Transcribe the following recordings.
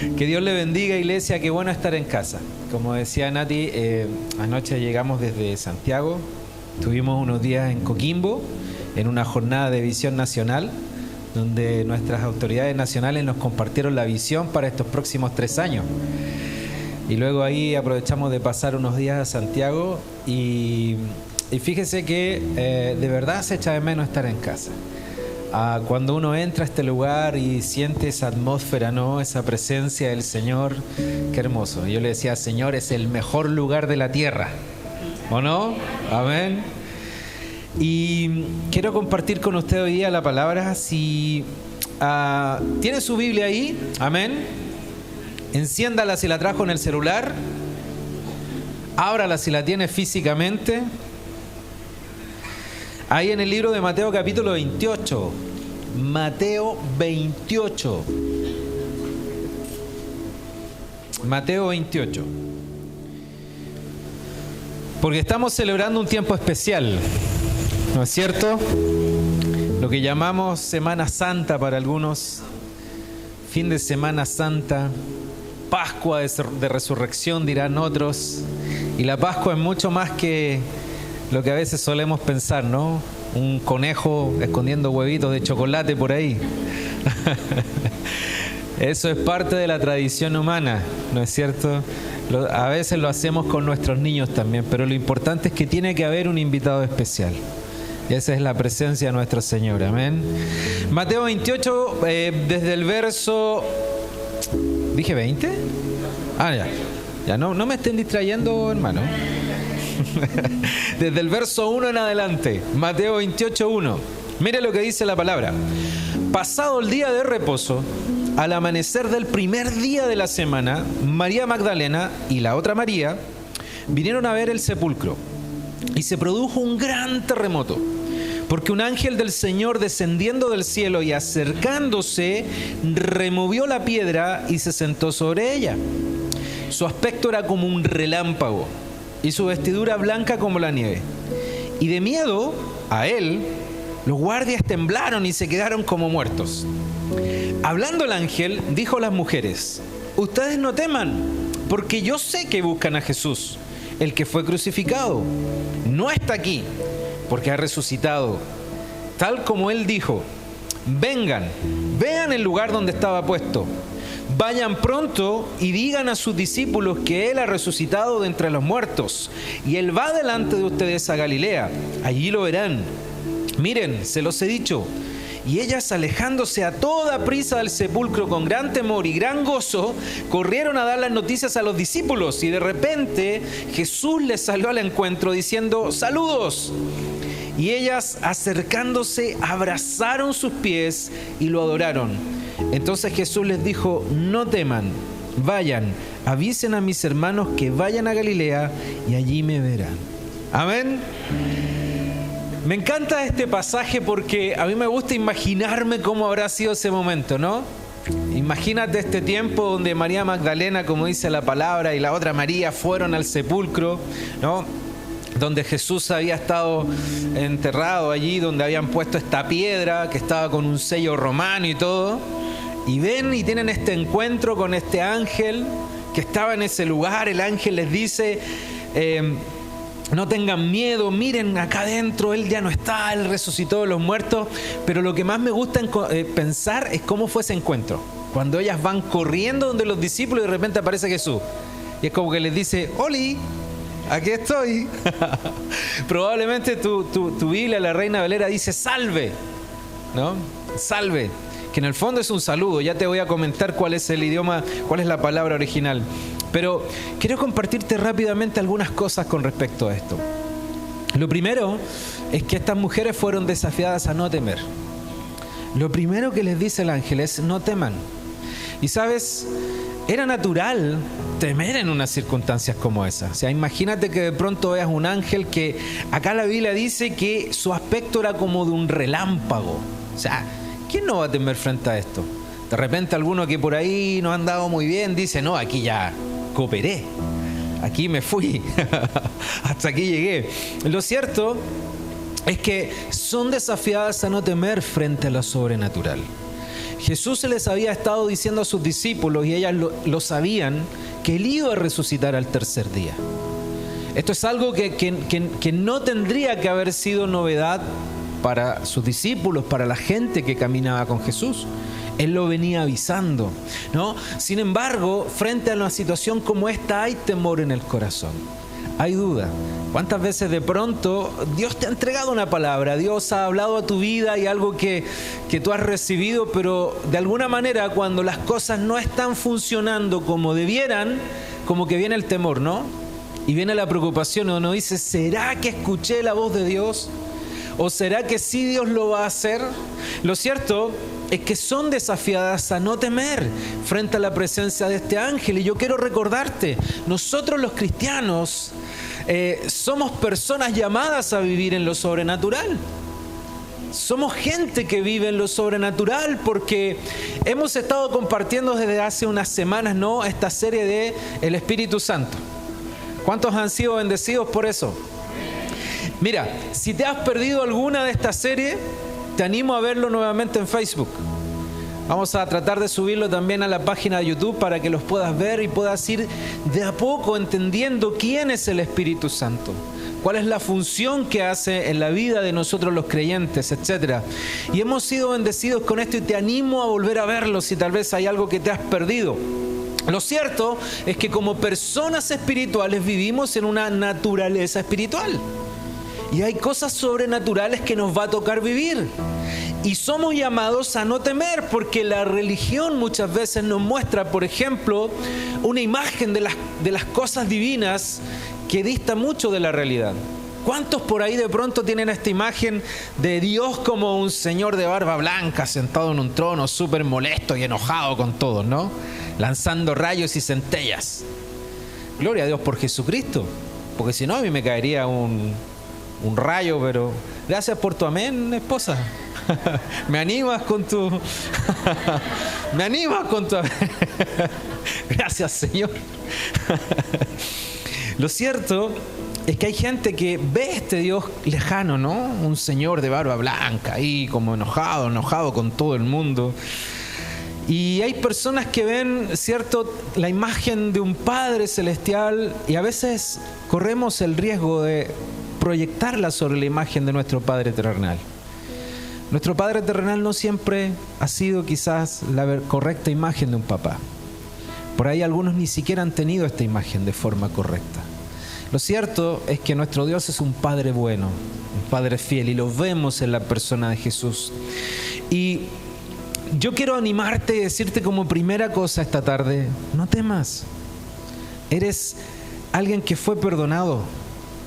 Que Dios le bendiga, iglesia, qué bueno estar en casa. Como decía Nati, anoche llegamos desde Santiago, tuvimos unos días en Coquimbo, en una jornada de visión nacional, donde nuestras autoridades nacionales nos compartieron la visión para estos próximos 3 años. Y luego ahí aprovechamos de pasar unos días a Santiago y fíjese que de verdad se echa de menos estar en casa. Cuando uno entra a este lugar y siente esa atmósfera, ¿no? Esa presencia del Señor, qué hermoso. Yo le decía, Señor, es el mejor lugar de la tierra, ¿o no? Amén. Y quiero compartir con usted hoy día la palabra. Si tiene su Biblia ahí, amén, enciéndala si la trajo en el celular, ábrala si la tiene físicamente. Ahí en el libro de Mateo capítulo 28. Mateo 28. Mateo 28. Porque estamos celebrando un tiempo especial, ¿no es cierto? Lo que llamamos Semana Santa para algunos, fin de Semana Santa, Pascua de Resurrección dirán otros. Y la Pascua es mucho más que lo que a veces solemos pensar, ¿no? Un conejo escondiendo huevitos de chocolate por ahí. Eso es parte de la tradición humana, ¿no es cierto? A veces lo hacemos con nuestros niños también, pero lo importante es que tiene que haber un invitado especial. Esa es la presencia de nuestro Señor, amén. Mateo 28, desde el verso... ¿Dije 20? Ya no me estén distrayendo, hermano. Desde el verso 1 en adelante, Mateo 28, 1. Mire lo que dice la palabra. Pasado el día de reposo, al amanecer del primer día de la semana, María Magdalena y la otra María vinieron a ver el sepulcro. Y se produjo un gran terremoto, porque un ángel del Señor descendiendo del cielo y acercándose, removió la piedra y se sentó sobre ella. Su aspecto era como un relámpago y su vestidura blanca como la nieve. Y de miedo a él, los guardias temblaron y se quedaron como muertos. Hablando el ángel, dijo a las mujeres: ustedes no teman, porque yo sé que buscan a Jesús, el que fue crucificado. No está aquí, porque ha resucitado, tal como él dijo. Vengan, vean el lugar donde estaba puesto. Vayan pronto y digan a sus discípulos que Él ha resucitado de entre los muertos. Y Él va delante de ustedes a Galilea. Allí lo verán. Miren, se los he dicho. Y ellas, alejándose a toda prisa del sepulcro con gran temor y gran gozo, corrieron a dar las noticias a los discípulos. Y de repente Jesús les salió al encuentro diciendo: ¡saludos! Y ellas, acercándose, abrazaron sus pies y lo adoraron. Entonces Jesús les dijo: no teman, vayan, avisen a mis hermanos que vayan a Galilea y allí me verán. Amén. Me encanta este pasaje porque a mí me gusta imaginarme cómo habrá sido ese momento, ¿no? Imagínate este tiempo donde María Magdalena, como dice la palabra, y la otra María fueron al sepulcro, ¿no? Donde Jesús había estado enterrado allí, donde habían puesto esta piedra que estaba con un sello romano y todo. Y ven y tienen este encuentro con este ángel que estaba en ese lugar. El ángel les dice: no tengan miedo, miren acá adentro, Él ya no está, Él resucitó de los muertos. Pero lo que más me gusta pensar es cómo fue ese encuentro. Cuando ellas van corriendo donde los discípulos y de repente aparece Jesús. Y es como que les dice: ¡Oli! Aquí estoy. Probablemente tu Biblia, la Reina Valera, dice salve, ¿no? Salve, que en el fondo es un saludo. Ya te voy a comentar cuál es el idioma, cuál es la palabra original. Pero quiero compartirte rápidamente algunas cosas con respecto a esto. Lo primero es que estas mujeres fueron desafiadas a no temer. Lo primero que les dice el ángel es: no teman. Y sabes, era natural temer en unas circunstancias como esas. O sea, imagínate que de pronto veas un ángel que acá la Biblia dice que su aspecto era como de un relámpago. O sea, ¿quién no va a temer frente a esto? De repente alguno que por ahí no ha andado muy bien dice: no, aquí ya cooperé, aquí me fui, hasta aquí llegué. Lo cierto es que son desafiadas a no temer frente a lo sobrenatural. Jesús se les había estado diciendo a sus discípulos, y ellas lo sabían, que Él iba a resucitar al tercer día. Esto es algo que no tendría que haber sido novedad para sus discípulos, para la gente que caminaba con Jesús. Él lo venía avisando, ¿no? Sin embargo, frente a una situación como esta, hay temor en el corazón, hay duda. ¿Cuántas veces de pronto Dios te ha entregado una palabra, Dios ha hablado a tu vida y algo que tú has recibido, pero de alguna manera cuando las cosas no están funcionando como debieran, como que viene el temor, ¿no? Y viene la preocupación, y uno dice, ¿será que escuché la voz de Dios? ¿O será que sí Dios lo va a hacer? Lo cierto es que son desafiadas a no temer frente a la presencia de este ángel. Y yo quiero recordarte, nosotros los cristianos somos personas llamadas a vivir en lo sobrenatural. Somos gente que vive en lo sobrenatural porque hemos estado compartiendo desde hace unas semanas, ¿no?, esta serie de El Espíritu Santo. ¿Cuántos han sido bendecidos por eso? Mira, si te has perdido alguna de esta serie, te animo a verlo nuevamente en Facebook. Vamos a tratar de subirlo también a la página de YouTube para que los puedas ver y puedas ir de a poco entendiendo quién es el Espíritu Santo, cuál es la función que hace en la vida de nosotros los creyentes, etc. Y hemos sido bendecidos con esto y te animo a volver a verlo si tal vez hay algo que te has perdido. Lo cierto es que como personas espirituales vivimos en una naturaleza espiritual. Y hay cosas sobrenaturales que nos va a tocar vivir. Y somos llamados a no temer, porque la religión muchas veces nos muestra, por ejemplo, una imagen de las cosas divinas que dista mucho de la realidad. ¿Cuántos por ahí de pronto tienen esta imagen de Dios como un señor de barba blanca sentado en un trono súper molesto y enojado con todos, ¿no? Lanzando rayos y centellas. Gloria a Dios por Jesucristo, porque si no a mí me caería un rayo, pero gracias por tu amén, esposa. Me animas con tu me animas con tu amén. Gracias, Señor. Lo cierto es que hay gente que ve este Dios lejano, ¿no? Un señor de barba blanca ahí como enojado con todo el mundo. Y hay personas que ven, ¿cierto?, la imagen de un Padre Celestial, y a veces corremos el riesgo de proyectarla sobre la imagen de nuestro Padre Terrenal. Nuestro Padre Terrenal no siempre ha sido quizás la correcta imagen de un papá. Por ahí algunos ni siquiera han tenido esta imagen de forma correcta. Lo cierto es que nuestro Dios es un Padre bueno, un Padre fiel, y lo vemos en la persona de Jesús. Y yo quiero animarte y decirte como primera cosa esta tarde, no temas. Eres alguien que fue perdonado,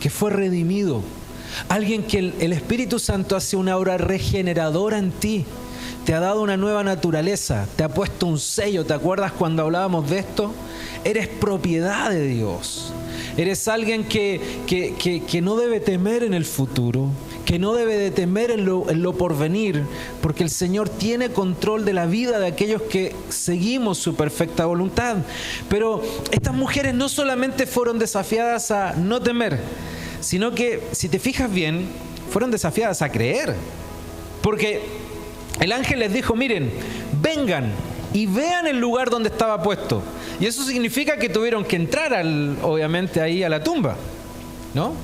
que fue redimido, alguien que el Espíritu Santo hace una obra regeneradora en ti, te ha dado una nueva naturaleza, te ha puesto un sello. ¿Te acuerdas cuando hablábamos de esto? Eres propiedad de Dios. Eres alguien que no debe temer en el futuro, que no debe de temer en lo porvenir, porque el Señor tiene control de la vida de aquellos que seguimos su perfecta voluntad. Pero estas mujeres no solamente fueron desafiadas a no temer, sino que, si te fijas bien, fueron desafiadas a creer. Porque el ángel les dijo, miren, vengan y vean el lugar donde estaba puesto. Y eso significa que tuvieron que entrar, obviamente, ahí a la tumba, ¿no?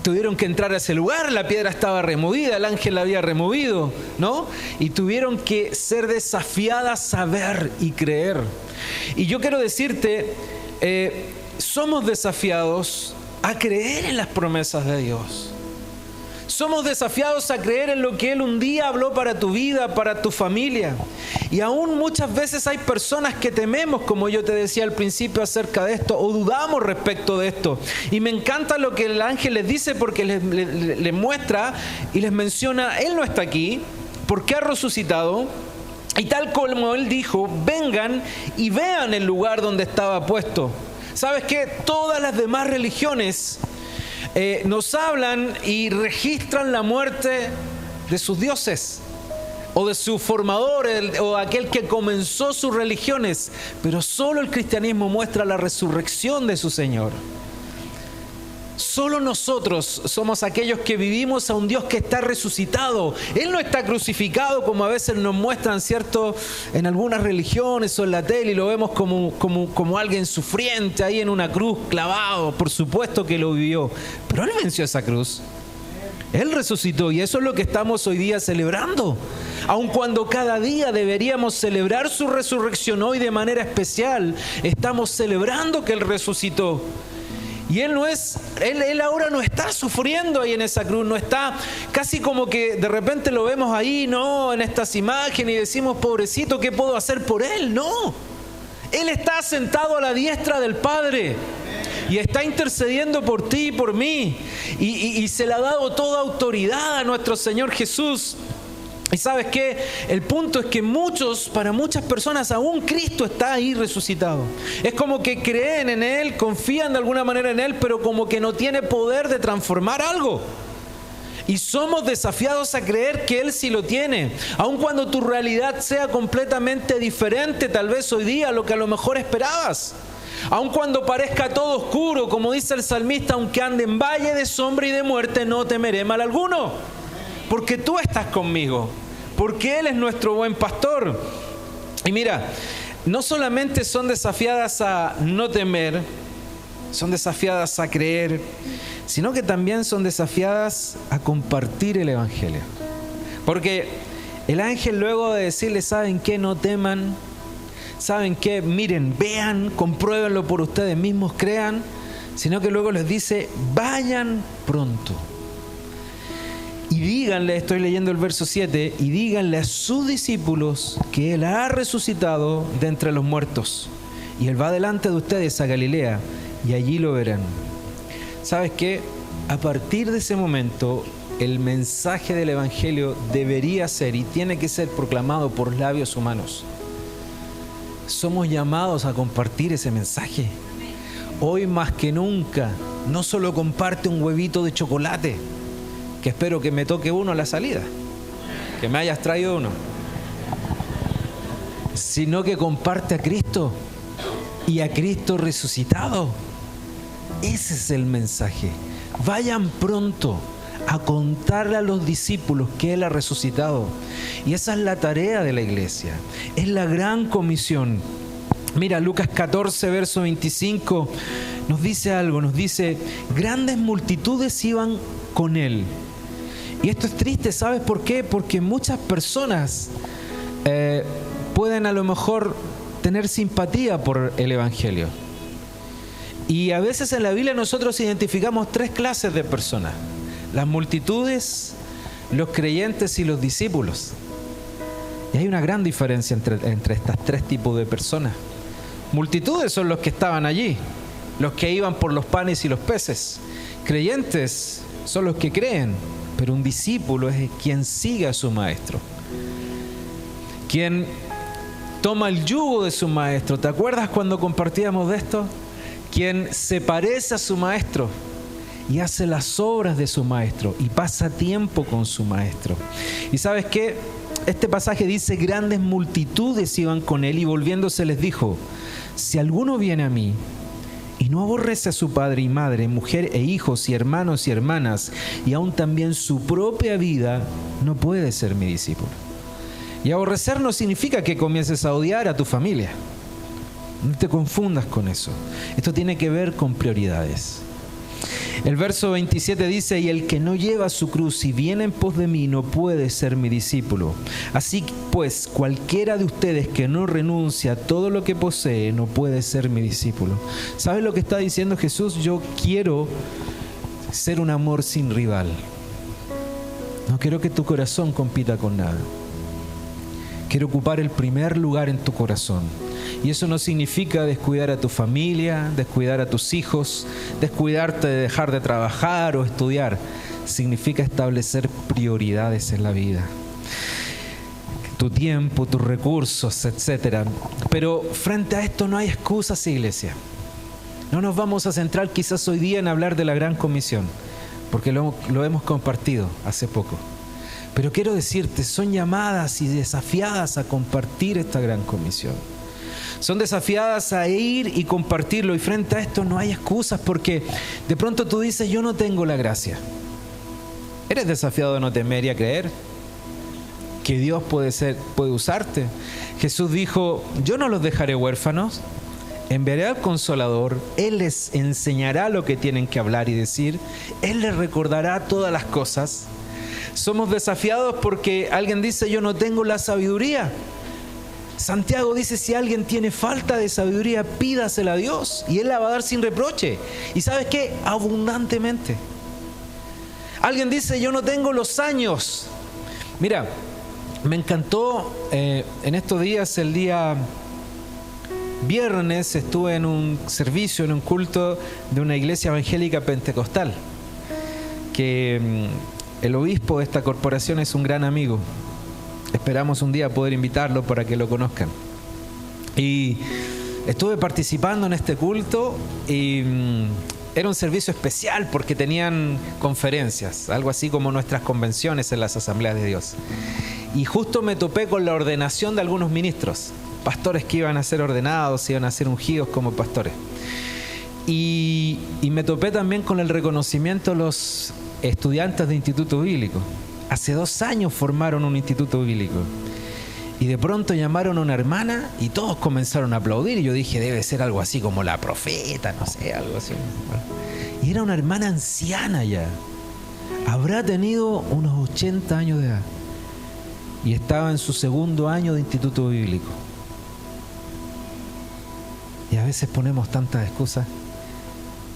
Tuvieron que entrar a ese lugar, la piedra estaba removida, el ángel la había removido, ¿no? Y tuvieron que ser desafiadas a ver y creer. Y yo quiero decirte, somos desafiados a creer en las promesas de Dios. Somos desafiados a creer en lo que Él un día habló para tu vida, para tu familia. Y aún muchas veces hay personas que tememos, como yo te decía al principio acerca de esto, o dudamos respecto de esto. Y me encanta lo que el ángel les dice, porque les muestra y les menciona, Él no está aquí, porque ha resucitado. Y tal como Él dijo, vengan y vean el lugar donde estaba puesto. ¿Sabes qué? Todas las demás religiones nos hablan y registran la muerte de sus dioses o de su formador o aquel que comenzó sus religiones, pero solo el cristianismo muestra la resurrección de su Señor. Solo nosotros somos aquellos que vivimos a un Dios que está resucitado. Él no está crucificado como a veces nos muestran, ¿cierto?, en algunas religiones o en la tele, y lo vemos como alguien sufriente ahí en una cruz clavado. Por supuesto que lo vivió, pero Él venció esa cruz. Él resucitó, y eso es lo que estamos hoy día celebrando. Aun cuando cada día deberíamos celebrar su resurrección, hoy de manera especial estamos celebrando que Él resucitó. Y Él ahora no está sufriendo ahí en esa cruz, no está casi como que de repente lo vemos ahí, no, en estas imágenes, y decimos, pobrecito, ¿qué puedo hacer por Él? No, Él está sentado a la diestra del Padre y está intercediendo por ti y por mí, y se le ha dado toda autoridad a nuestro Señor Jesús. Y ¿sabes qué? El punto es que para muchas personas aún Cristo está ahí resucitado. Es como que creen en Él, confían de alguna manera en Él, pero como que no tiene poder de transformar algo. Y somos desafiados a creer que Él sí lo tiene. Aun cuando tu realidad sea completamente diferente, tal vez hoy día, a lo que a lo mejor esperabas. Aun cuando parezca todo oscuro, como dice el salmista, aunque ande en valle de sombra y de muerte, no temeré mal alguno. Porque tú estás conmigo, porque Él es nuestro buen pastor. Y mira, no solamente son desafiadas a no temer, son desafiadas a creer, sino que también son desafiadas a compartir el Evangelio. Porque el ángel, luego de decirles, ¿saben qué? No teman, ¿saben qué? Miren, vean, compruébenlo por ustedes mismos, crean, sino que luego les dice, vayan pronto. Y díganle, estoy leyendo el verso 7, y díganle a sus discípulos que Él ha resucitado de entre los muertos. Y Él va delante de ustedes a Galilea, y allí lo verán. ¿Sabes qué? A partir de ese momento, el mensaje del Evangelio debería ser y tiene que ser proclamado por labios humanos. Somos llamados a compartir ese mensaje. Hoy más que nunca, no solo comparte un huevito de chocolate, que espero que me toque uno a la salida, que me hayas traído uno, sino que comparte a Cristo y a Cristo resucitado. Ese es el mensaje. Vayan pronto a contarle a los discípulos que Él ha resucitado. Y esa es la tarea de la iglesia, es la gran comisión. Mira, Lucas 14, verso 25, nos dice algo, nos dice, grandes multitudes iban con Él. Y esto es triste, ¿sabes por qué? Porque muchas personas pueden a lo mejor tener simpatía por el Evangelio. Y a veces en la Biblia nosotros identificamos tres clases de personas: las multitudes, los creyentes y los discípulos. Y hay una gran diferencia entre estas tres tipos de personas. Multitudes son los que estaban allí, los que iban por los panes y los peces. Creyentes son los que creen, pero un discípulo es quien sigue a su maestro, quien toma el yugo de su maestro. ¿Te acuerdas cuando compartíamos de esto? Quien se parece a su maestro y hace las obras de su maestro y pasa tiempo con su maestro. ¿Y sabes qué? Este pasaje dice, grandes multitudes iban con Él, y volviéndose les dijo, si alguno viene a mí y no aborrece a su padre y madre, mujer e hijos y hermanos y hermanas, y aún también su propia vida, no puede ser mi discípulo. Y aborrecer no significa que comiences a odiar a tu familia. No te confundas con eso. Esto tiene que ver con prioridades. El verso 27 dice, y el que no lleva su cruz y viene en pos de mí no puede ser mi discípulo. Así pues, cualquiera de ustedes que no renuncia a todo lo que posee no puede ser mi discípulo. ¿Sabes lo que está diciendo Jesús? Yo quiero ser un amor sin rival. No quiero que tu corazón compita con nada. Quiero ocupar el primer lugar en tu corazón. Y eso no significa descuidar a tu familia, descuidar a tus hijos, descuidarte de dejar de trabajar o estudiar. Significa establecer prioridades en la vida. Tu tiempo, tus recursos, etc. Pero frente a esto no hay excusas, iglesia. No nos vamos a centrar quizás hoy día en hablar de la Gran Comisión, porque lo hemos compartido hace poco. Pero quiero decirte, son llamadas y desafiadas a compartir esta Gran Comisión. son desafiadas a ir y compartirlo. Y frente a esto no hay excusas, porque de pronto tú dices, yo no tengo la gracia. ¿Eres desafiado a no temer y a creer que Dios puede usarte? Jesús dijo, yo no los dejaré huérfanos, enviaré al Consolador, Él les enseñará lo que tienen que hablar y decir, Él les recordará todas las cosas. Somos desafiados porque alguien dice, yo no tengo la sabiduría. Santiago dice, si alguien tiene falta de sabiduría, pídasela a Dios y Él la va a dar sin reproche. ¿Y sabes qué? Abundantemente. Alguien dice, yo no tengo los años. Mira, me encantó en estos días, el día viernes, estuve en un servicio, en un culto de una iglesia evangélica pentecostal, que el obispo de esta corporación es un gran amigo. Esperamos un día poder invitarlo para que lo conozcan. Y estuve participando en este culto y era un servicio especial porque tenían conferencias, algo así como nuestras convenciones en las asambleas de Dios. Y justo me topé con la ordenación de algunos ministros, pastores que iban a ser ordenados, iban a ser ungidos como pastores. Y me topé también con el reconocimiento de los estudiantes de Instituto Bíblico. Hace 2 años formaron un Instituto Bíblico. Y de pronto llamaron a una hermana y todos comenzaron a aplaudir. Y yo dije, debe ser algo así como la profeta, no sé, algo así. Bueno, y era una hermana anciana ya. Habrá tenido unos 80 años de edad. Y estaba en su 2.º año de Instituto Bíblico. Y a veces ponemos tantas excusas.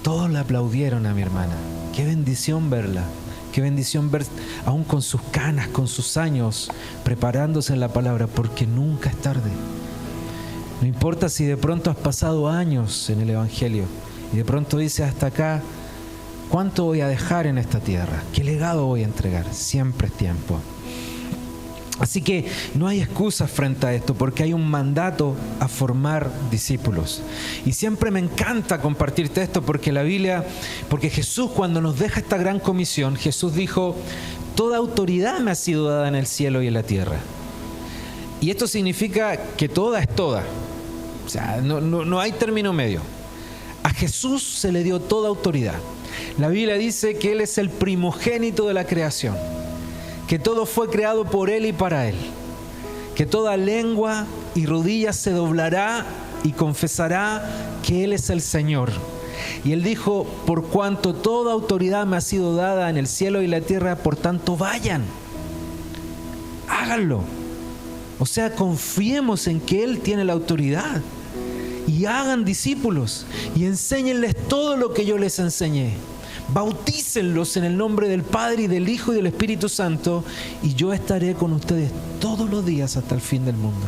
Todos la aplaudieron a mi hermana. Qué bendición verla. Qué bendición ver, aún con sus canas, con sus años, preparándose en la palabra, porque nunca es tarde. No importa si de pronto has pasado años en el Evangelio y de pronto dices, hasta acá, ¿cuánto voy a dejar en esta tierra? ¿Qué legado voy a entregar? Siempre es tiempo. Así que no hay excusas frente a esto, porque hay un mandato a formar discípulos. Y siempre me encanta compartirte esto, porque la Biblia, porque Jesús, cuando nos deja esta gran comisión, Jesús dijo, toda autoridad me ha sido dada en el cielo y en la tierra. Y esto significa que toda es toda. O sea, no hay término medio. A Jesús se le dio toda autoridad. La Biblia dice que Él es el primogénito de la creación, que todo fue creado por Él y para Él, que toda lengua y rodilla se doblará y confesará que Él es el Señor. Y Él dijo, por cuanto toda autoridad me ha sido dada en el cielo y la tierra, por tanto vayan, háganlo. O sea, confiemos en que Él tiene la autoridad y hagan discípulos y enséñenles todo lo que yo les enseñé. Bautícenlos en el nombre del Padre y del Hijo y del Espíritu Santo, y yo estaré con ustedes todos los días hasta el fin del mundo.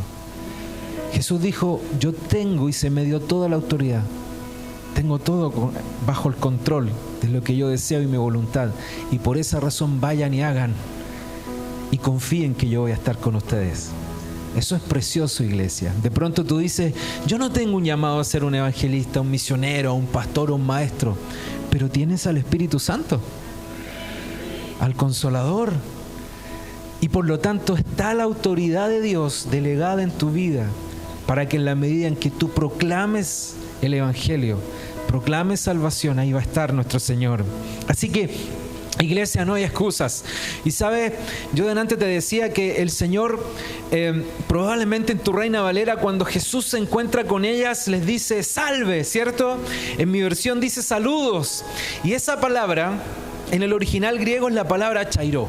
Jesús dijo, yo tengo y se me dio toda la autoridad. Tengo todo bajo el control de lo que yo deseo y mi voluntad. Y por esa razón vayan y hagan. Y confíen que yo voy a estar con ustedes. Eso es precioso, iglesia. De pronto tú dices, yo no tengo un llamado a ser un evangelista, un misionero, un pastor o un maestro. Pero tienes al Espíritu Santo, al Consolador. Y por lo tanto está la autoridad de Dios delegada en tu vida para que en la medida en que tú proclames el Evangelio, proclames salvación, ahí va a estar nuestro Señor. Así que, iglesia, no hay excusas. Y sabes, yo delante te decía que el Señor probablemente en tu Reina Valera, cuando Jesús se encuentra con ellas, les dice salve, ¿cierto? En mi versión dice saludos. Y esa palabra en el original griego es la palabra chairó.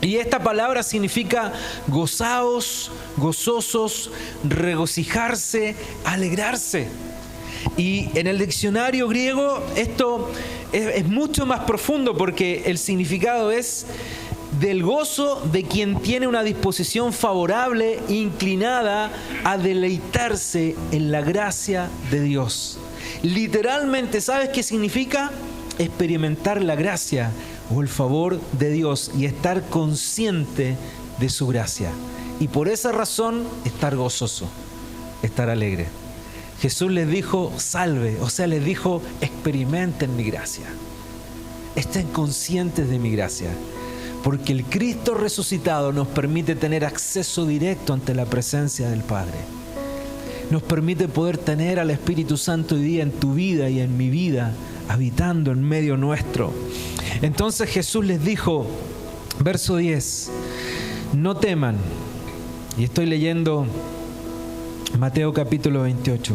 Y esta palabra significa gozaos, gozosos, regocijarse, alegrarse. Y en el diccionario griego esto es mucho más profundo, porque el significado es del gozo de quien tiene una disposición favorable, inclinada a deleitarse en la gracia de Dios. Literalmente, ¿sabes qué significa? Experimentar la gracia o el favor de Dios y estar consciente de su gracia. Y por esa razón, estar gozoso, estar alegre. Jesús les dijo, salve, o sea, les dijo, experimenten mi gracia. Estén conscientes de mi gracia. Porque el Cristo resucitado nos permite tener acceso directo ante la presencia del Padre. nos permite poder tener al Espíritu Santo hoy día en tu vida y en mi vida, habitando en medio nuestro. Entonces Jesús les dijo, verso 10, no teman. Y estoy leyendo Mateo capítulo 28.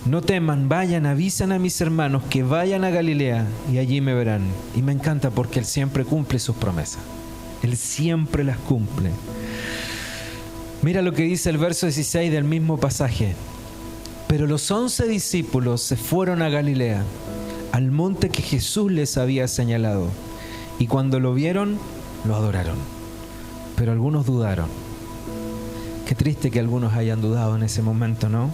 No teman, vayan, avisen a mis hermanos que vayan a Galilea y allí me verán. Y me encanta porque Él siempre cumple sus promesas. Él siempre las cumple. Mira lo que dice el verso 16 del mismo pasaje. Pero los 11 discípulos se fueron a Galilea, al monte que Jesús les había señalado. Y cuando lo vieron, lo adoraron. Pero algunos dudaron. Qué triste que algunos hayan dudado en ese momento, ¿no?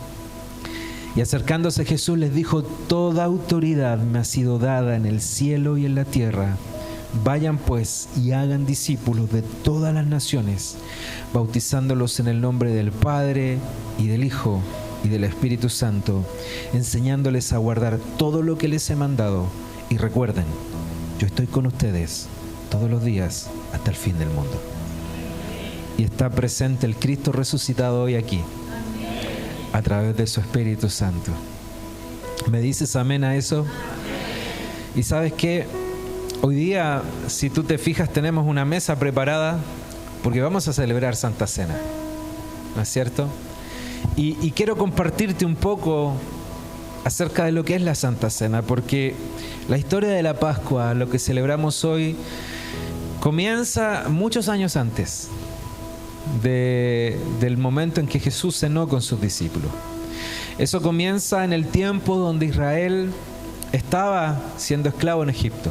Y acercándose Jesús les dijo, toda autoridad me ha sido dada en el cielo y en la tierra. Vayan pues y hagan discípulos de todas las naciones, bautizándolos en el nombre del Padre y del Hijo y del Espíritu Santo, enseñándoles a guardar todo lo que les he mandado. Y recuerden, yo estoy con ustedes todos los días hasta el fin del mundo. Y está presente el Cristo resucitado hoy aquí, a través de su Espíritu Santo. ¿Me dices amén a eso? Y ¿sabes qué? Hoy día, si tú te fijas, tenemos una mesa preparada porque vamos a celebrar Santa Cena, ¿no es cierto? Y quiero compartirte un poco acerca de lo que es la Santa Cena, porque la historia de la Pascua, lo que celebramos hoy, comienza muchos años antes del momento en que Jesús cenó con sus discípulos. Eso comienza en el tiempo donde Israel estaba siendo esclavo en Egipto.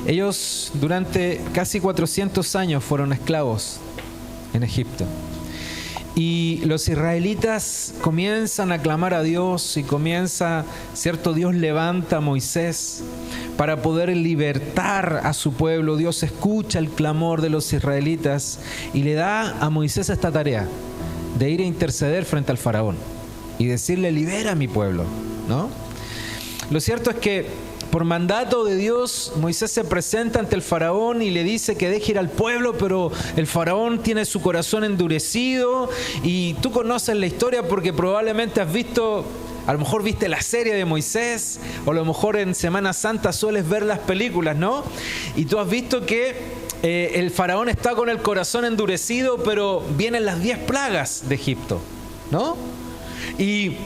Ellos durante casi 400 años fueron esclavos en Egipto. Y los israelitas comienzan a clamar a Dios y Dios levanta a Moisés para poder libertar a su pueblo. Dios escucha el clamor de los israelitas y le da a Moisés esta tarea de ir a interceder frente al faraón y decirle, libera a mi pueblo, ¿no? Lo cierto es que por mandato de Dios, Moisés se presenta ante el faraón y le dice que deje ir al pueblo, pero el faraón tiene su corazón endurecido. Y tú conoces la historia porque probablemente has visto, a lo mejor viste la serie de Moisés, o a lo mejor en Semana Santa sueles ver las películas, ¿no? Y tú has visto que el faraón está con el corazón endurecido, pero vienen las 10 plagas de Egipto, ¿no? Y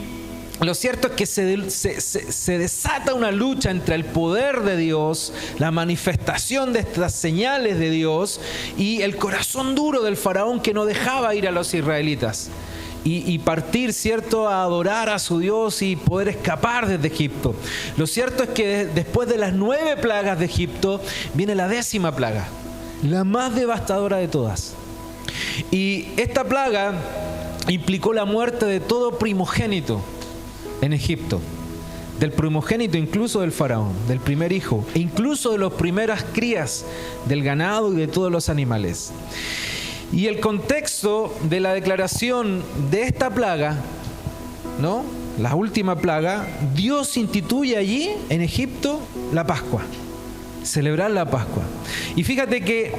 lo cierto es que se desata una lucha entre el poder de Dios, la manifestación de estas señales de Dios y el corazón duro del faraón que no dejaba ir a los israelitas y partir, ¿cierto?, a adorar a su Dios y poder escapar desde Egipto. Lo cierto es que después de las 9 plagas de Egipto viene la 10ª plaga, la más devastadora de todas. Y esta plaga implicó la muerte de todo primogénito en Egipto, del primogénito incluso del faraón, del primer hijo, e incluso de las primeras crías del ganado y de todos los animales. Y el contexto de la declaración de esta plaga, ¿no?, la última plaga, Dios instituye allí en Egipto la Pascua, celebrar la Pascua. Y fíjate que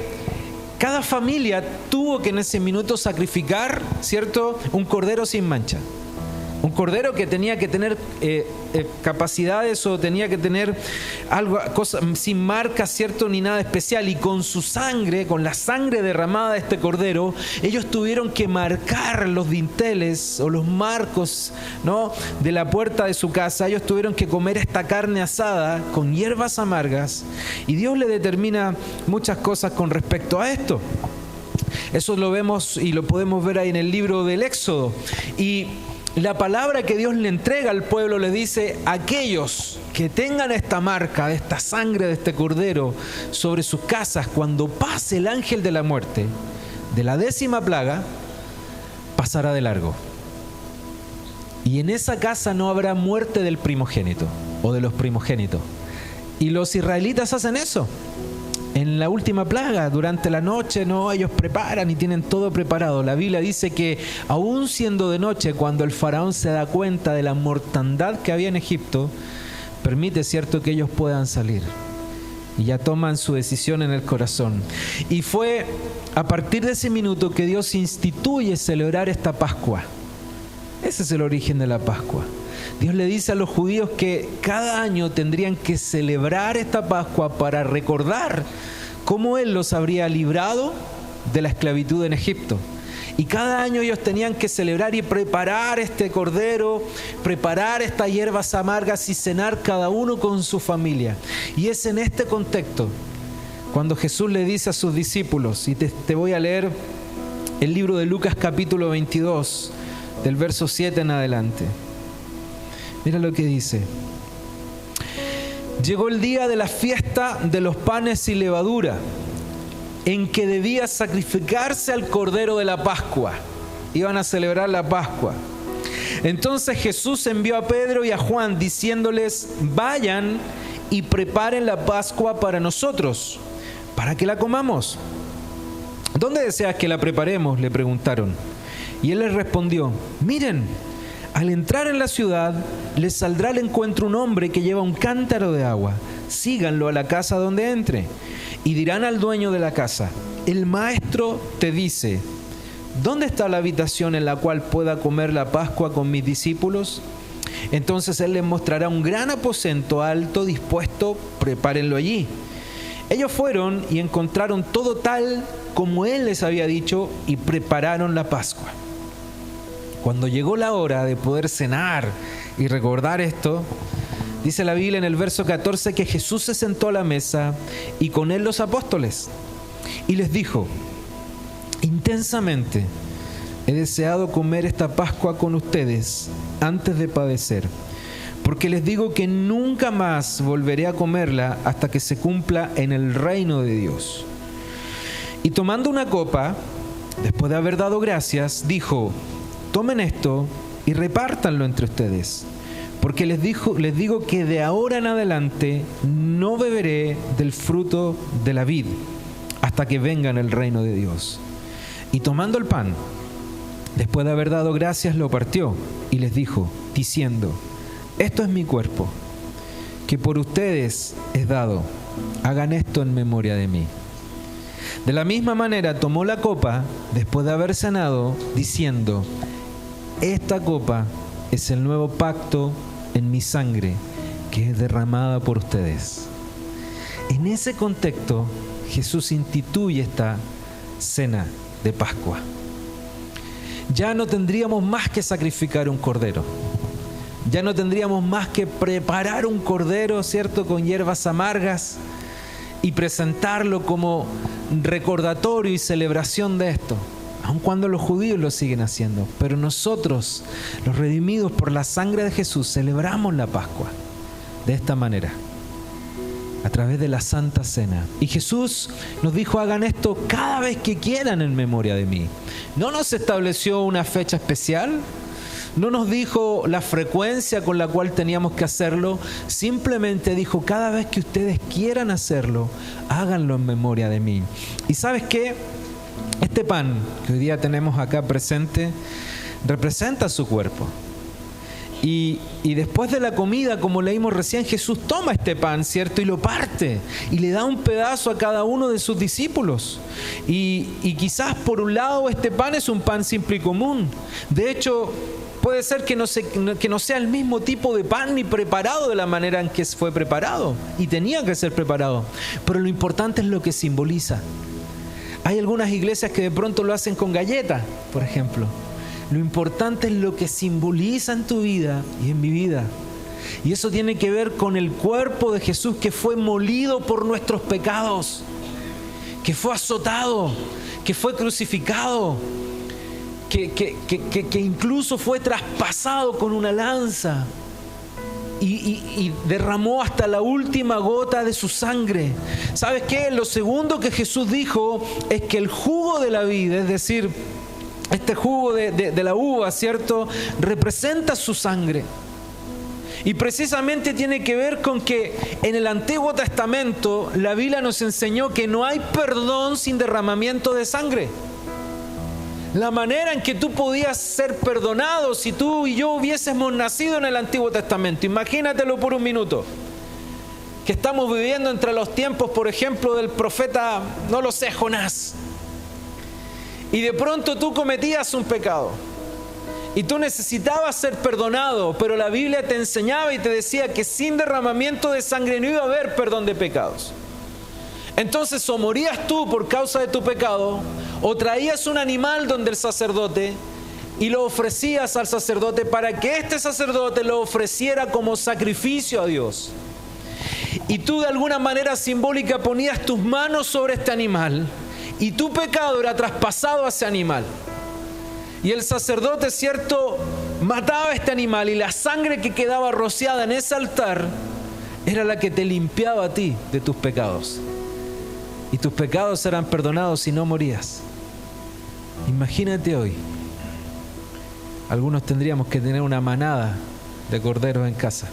cada familia tuvo que en ese minuto sacrificar, ¿cierto?, un cordero sin mancha. Un cordero que tenía que tener capacidades o tenía que tener algo, sin marca, ¿cierto?, ni nada especial. Y con su sangre, con la sangre derramada de este cordero, ellos tuvieron que marcar los dinteles o los marcos, ¿no?, de la puerta de su casa. Ellos tuvieron que comer esta carne asada con hierbas amargas. Y Dios le determina muchas cosas con respecto a esto. Eso lo vemos y lo podemos ver ahí en el libro del Éxodo. Y la palabra que Dios le entrega al pueblo le dice: aquellos que tengan esta marca, de esta sangre de este cordero sobre sus casas, cuando pase el ángel de la muerte, de la 10ª plaga, pasará de largo. Y en esa casa no habrá muerte del primogénito o de los primogénitos. Y los israelitas hacen eso. En la última plaga, durante la noche, no, ellos preparan y tienen todo preparado. La Biblia dice que aún siendo de noche, cuando el faraón se da cuenta de la mortandad que había en Egipto, permite, cierto, que ellos puedan salir. Y ya toman su decisión en el corazón. Y fue a partir de ese minuto que Dios instituye celebrar esta Pascua. Ese es el origen de la Pascua. Dios le dice a los judíos que cada año tendrían que celebrar esta Pascua para recordar cómo Él los habría librado de la esclavitud en Egipto. Y cada año ellos tenían que celebrar y preparar este cordero, preparar estas hierbas amargas y cenar cada uno con su familia. Y es en este contexto cuando Jesús le dice a sus discípulos, y te voy a leer el libro de Lucas capítulo 22, del verso 7 en adelante. Mira lo que dice. Llegó el día de la fiesta de los panes sin levadura, en que debía sacrificarse al Cordero de la Pascua. Iban a celebrar la Pascua. Entonces Jesús envió a Pedro y a Juan diciéndoles, vayan y preparen la Pascua para nosotros, para que la comamos. ¿Dónde deseas que la preparemos?, le preguntaron. Y él les respondió, miren, al entrar en la ciudad les saldrá al encuentro un hombre que lleva un cántaro de agua. Síganlo a la casa donde entre. Y dirán al dueño de la casa, el maestro te dice, ¿dónde está la habitación en la cual pueda comer la Pascua con mis discípulos? Entonces él les mostrará un gran aposento alto dispuesto, prepárenlo allí. Ellos fueron y encontraron todo tal como él les había dicho y prepararon la Pascua. Cuando llegó la hora de poder cenar y recordar esto, dice la Biblia en el verso 14 que Jesús se sentó a la mesa y con él los apóstoles y les dijo, intensamente he deseado comer esta Pascua con ustedes antes de padecer, porque les digo que nunca más volveré a comerla hasta que se cumpla en el reino de Dios. Y tomando una copa, después de haber dado gracias, dijo, tomen esto y repártanlo entre ustedes. Porque les digo que de ahora en adelante no beberé del fruto de la vid hasta que venga en el reino de Dios. Y tomando el pan, después de haber dado gracias, lo partió y les dijo, diciendo, esto es mi cuerpo, que por ustedes es dado. Hagan esto en memoria de mí. De la misma manera tomó la copa, después de haber cenado, diciendo, esta copa es el nuevo pacto en mi sangre, que es derramada por ustedes. En ese contexto, Jesús instituye esta cena de Pascua. Ya no tendríamos más que sacrificar un cordero. Ya no tendríamos más que preparar un cordero, ¿cierto?, con hierbas amargas y presentarlo como recordatorio y celebración de esto. Aun cuando los judíos lo siguen haciendo. Pero nosotros, los redimidos por la sangre de Jesús, celebramos la Pascua de esta manera, a través de la Santa Cena. Y Jesús nos dijo, hagan esto cada vez que quieran en memoria de mí. No nos estableció una fecha especial, no nos dijo la frecuencia con la cual teníamos que hacerlo, simplemente dijo, cada vez que ustedes quieran hacerlo, háganlo en memoria de mí. ¿Y sabes qué? Este pan que hoy día tenemos acá presente representa su cuerpo. Y después de la comida, como leímos recién, Jesús toma este pan, ¿cierto? Y lo parte y le da un pedazo a cada uno de sus discípulos. Y quizás por un lado este pan es un pan simple y común. De hecho, puede ser que no sea el mismo tipo de pan ni preparado de la manera en que fue preparado. Y tenía que ser preparado. Pero lo importante es lo que simboliza. Hay algunas iglesias que de pronto lo hacen con galletas, por ejemplo. Lo importante es lo que simboliza en tu vida y en mi vida. Y eso tiene que ver con el cuerpo de Jesús que fue molido por nuestros pecados, que fue azotado, que fue crucificado, que incluso fue traspasado con una lanza y derramó hasta la última gota de su sangre. ¿Sabes qué? Lo segundo que Jesús dijo es que el jugo de la vid, es decir, este jugo de la uva, ¿cierto?, representa su sangre. Y precisamente tiene que ver con que en el Antiguo Testamento la Biblia nos enseñó que no hay perdón sin derramamiento de sangre. La manera en que tú podías ser perdonado si tú y yo hubiésemos nacido en el Antiguo Testamento, imagínatelo por un minuto. que estamos viviendo entre los tiempos, por ejemplo, del profeta, no lo sé, Jonás. Y de pronto tú cometías un pecado. Y tú necesitabas ser perdonado, pero la Biblia te enseñaba y te decía que sin derramamiento de sangre no iba a haber perdón de pecados. Entonces o morías tú por causa de tu pecado, o traías un animal donde el sacerdote y lo ofrecías al sacerdote para que este sacerdote lo ofreciera como sacrificio a Dios. Y tú de alguna manera simbólica ponías tus manos sobre este animal y tu pecado era traspasado a ese animal. Y el sacerdote, cierto, mataba a este animal y la sangre que quedaba rociada en ese altar era la que te limpiaba a ti de tus pecados. Y tus pecados eran perdonados y no morías. Imagínate hoy, algunos tendríamos que tener una manada de corderos en casa.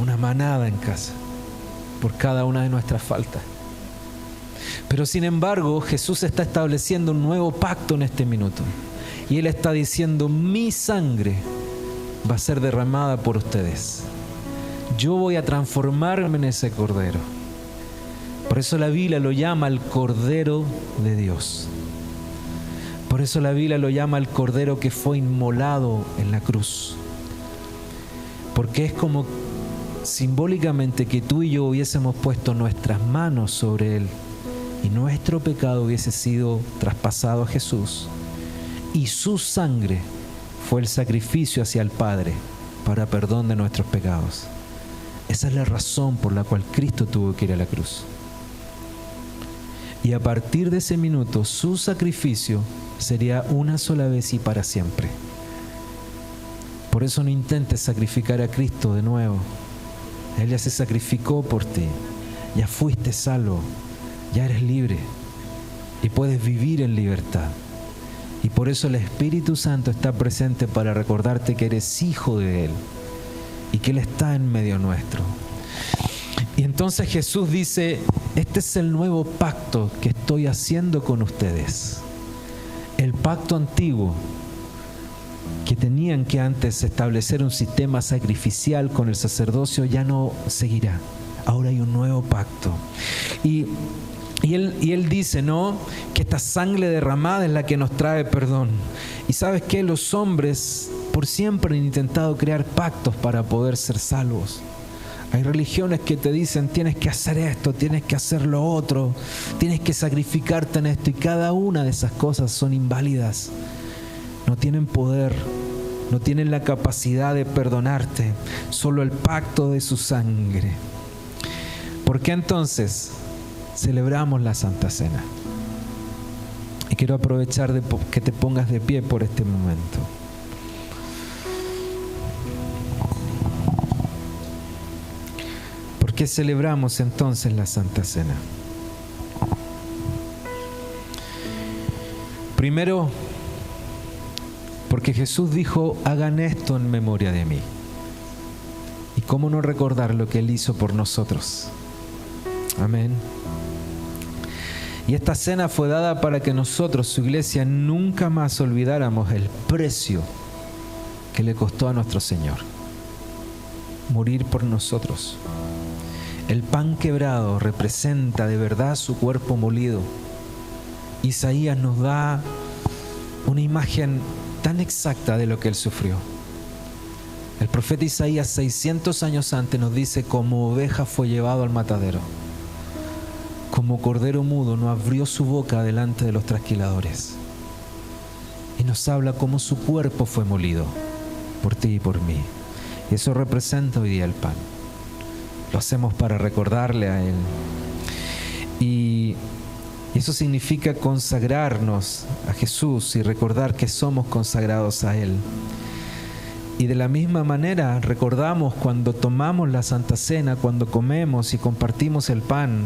Una manada en casa por cada una de nuestras faltas. Pero sin embargo, Jesús está estableciendo un nuevo pacto en este minuto. Y Él está diciendo, mi sangre va a ser derramada por ustedes. Yo voy a transformarme en ese cordero. Por eso la Biblia lo llama el Cordero de Dios. Por eso la Biblia lo llama el Cordero que fue inmolado en la cruz. Porque es como simbólicamente que tú y yo hubiésemos puesto nuestras manos sobre Él y nuestro pecado hubiese sido traspasado a Jesús y su sangre fue el sacrificio hacia el Padre para perdón de nuestros pecados. Esa es la razón por la cual Cristo tuvo que ir a la cruz. Y a partir de ese minuto su sacrificio sería una sola vez y para siempre. Por eso no intentes sacrificar a Cristo de nuevo. Él ya se sacrificó por ti. Ya fuiste salvo. Ya eres libre. Y puedes vivir en libertad. Y por eso el Espíritu Santo está presente para recordarte que eres hijo de Él. Y que Él está en medio nuestro. Y entonces Jesús dice, este es el nuevo pacto que estoy haciendo con ustedes. El pacto antiguo, que tenían que antes establecer un sistema sacrificial con el sacerdocio, ya no seguirá. Ahora hay un nuevo pacto. Y él dice, ¿no?, que esta sangre derramada es la que nos trae perdón. Y ¿sabes qué? Los hombres por siempre han intentado crear pactos para poder ser salvos. Hay religiones que te dicen, tienes que hacer esto, tienes que hacer lo otro, tienes que sacrificarte en esto, y cada una de esas cosas son inválidas. No tienen poder, no tienen la capacidad de perdonarte, solo el pacto de su sangre. ¿Por qué entonces celebramos la Santa Cena? Y quiero aprovechar que te pongas de pie por este momento. ¿Por qué celebramos entonces la Santa Cena? Primero, porque Jesús dijo, hagan esto en memoria de mí. ¿Y cómo no recordar lo que Él hizo por nosotros? Amén. Y esta cena fue dada para que nosotros, su iglesia, nunca más olvidáramos el precio que le costó a nuestro Señor morir por nosotros. El pan quebrado representa de verdad su cuerpo molido. Isaías nos da una imagen tan exacta de lo que Él sufrió. El profeta Isaías 600 años antes nos dice, como oveja fue llevado al matadero, como cordero mudo no abrió su boca delante de los trasquiladores. Y nos habla cómo su cuerpo fue molido por ti y por mí. Y eso representa hoy día el pan. Lo hacemos para recordarle a Él. Y eso significa consagrarnos a Jesús y recordar que somos consagrados a Él. Y de la misma manera recordamos cuando tomamos la Santa Cena, cuando comemos y compartimos el pan,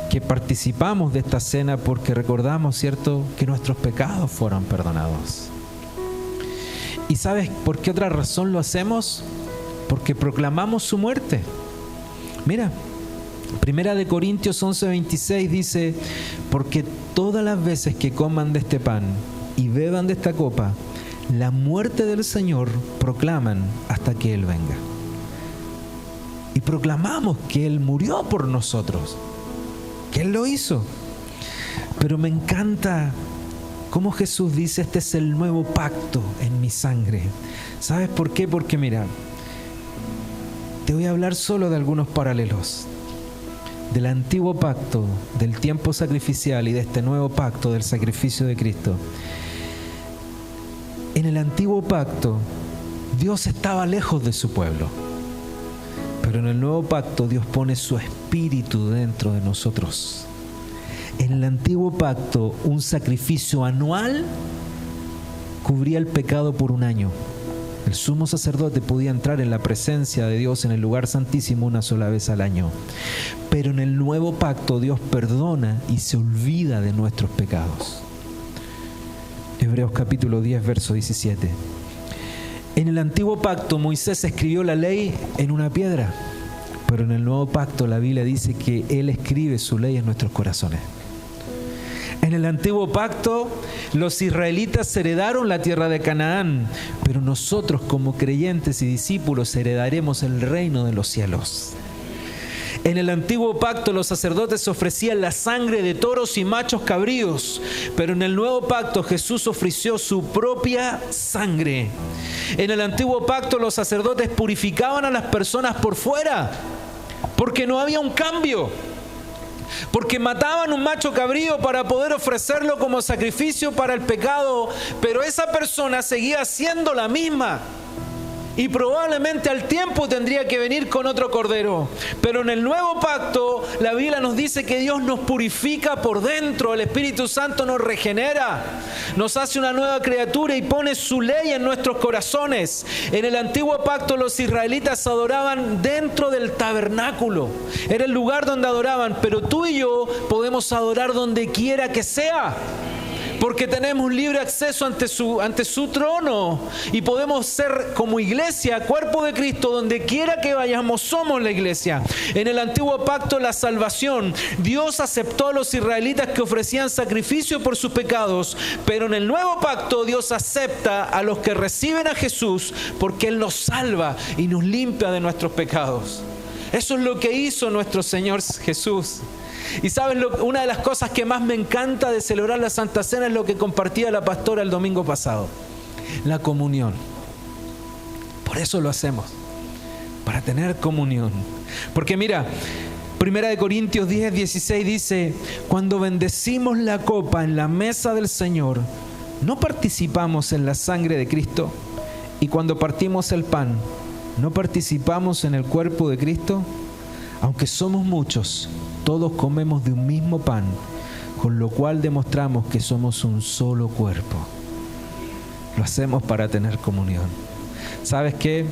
que participamos de esta cena porque recordamos, ¿cierto?, que nuestros pecados fueron perdonados. ¿Y sabes por qué otra razón lo hacemos? Porque proclamamos su muerte. Mira, Primera de Corintios 11:26 dice, porque todas las veces que coman de este pan y beban de esta copa, la muerte del Señor proclaman hasta que Él venga. Y proclamamos que Él murió por nosotros, que Él lo hizo. Pero me encanta cómo Jesús dice: este es el nuevo pacto en mi sangre. ¿Sabes por qué? Porque mira, te voy a hablar solo de algunos paralelos. Del antiguo pacto, del tiempo sacrificial, y de este nuevo pacto del sacrificio de Cristo. En el antiguo pacto, Dios estaba lejos de su pueblo. Pero en el nuevo pacto, Dios pone su espíritu dentro de nosotros. En el antiguo pacto, un sacrificio anual cubría el pecado por un año. El sumo sacerdote podía entrar en la presencia de Dios en el lugar santísimo una sola vez al año. Pero en el nuevo pacto, Dios perdona y se olvida de nuestros pecados. Hebreos capítulo 10, verso 17. En el antiguo pacto, Moisés escribió la ley en una piedra. Pero en el nuevo pacto, la Biblia dice que Él escribe su ley en nuestros corazones. En el antiguo pacto, los israelitas heredaron la tierra de Canaán, pero nosotros como creyentes y discípulos heredaremos el reino de los cielos. En el antiguo pacto, los sacerdotes ofrecían la sangre de toros y machos cabríos, pero en el nuevo pacto Jesús ofreció su propia sangre. En el antiguo pacto, los sacerdotes purificaban a las personas por fuera, porque no había un cambio. Porque mataban un macho cabrío para poder ofrecerlo como sacrificio para el pecado, pero esa persona seguía siendo la misma. Y probablemente al tiempo tendría que venir con otro cordero. Pero en el nuevo pacto, la Biblia nos dice que Dios nos purifica por dentro. El Espíritu Santo nos regenera, nos hace una nueva criatura y pone su ley en nuestros corazones. En el antiguo pacto, los israelitas adoraban dentro del tabernáculo. Era el lugar donde adoraban, pero tú y yo podemos adorar donde quiera que sea. Porque tenemos libre acceso ante su trono y podemos ser como iglesia, cuerpo de Cristo, donde quiera que vayamos somos la iglesia. En el antiguo pacto, la salvación, Dios aceptó a los israelitas que ofrecían sacrificio por sus pecados, pero en el nuevo pacto Dios acepta a los que reciben a Jesús porque Él nos salva y nos limpia de nuestros pecados. Eso es lo que hizo nuestro Señor Jesús. Y sabes, una de las cosas que más me encanta de celebrar la Santa Cena es lo que compartía la pastora el domingo pasado: la comunión. Por eso lo hacemos, para tener comunión. Porque mira, 1 Corintios 10, 16 dice: cuando bendecimos la copa en la mesa del Señor, ¿no participamos en la sangre de Cristo? Y cuando partimos el pan, ¿no participamos en el cuerpo de Cristo? Aunque somos muchos, todos comemos de un mismo pan, con lo cual demostramos que somos un solo cuerpo. Lo hacemos para tener comunión. ¿Sabes qué?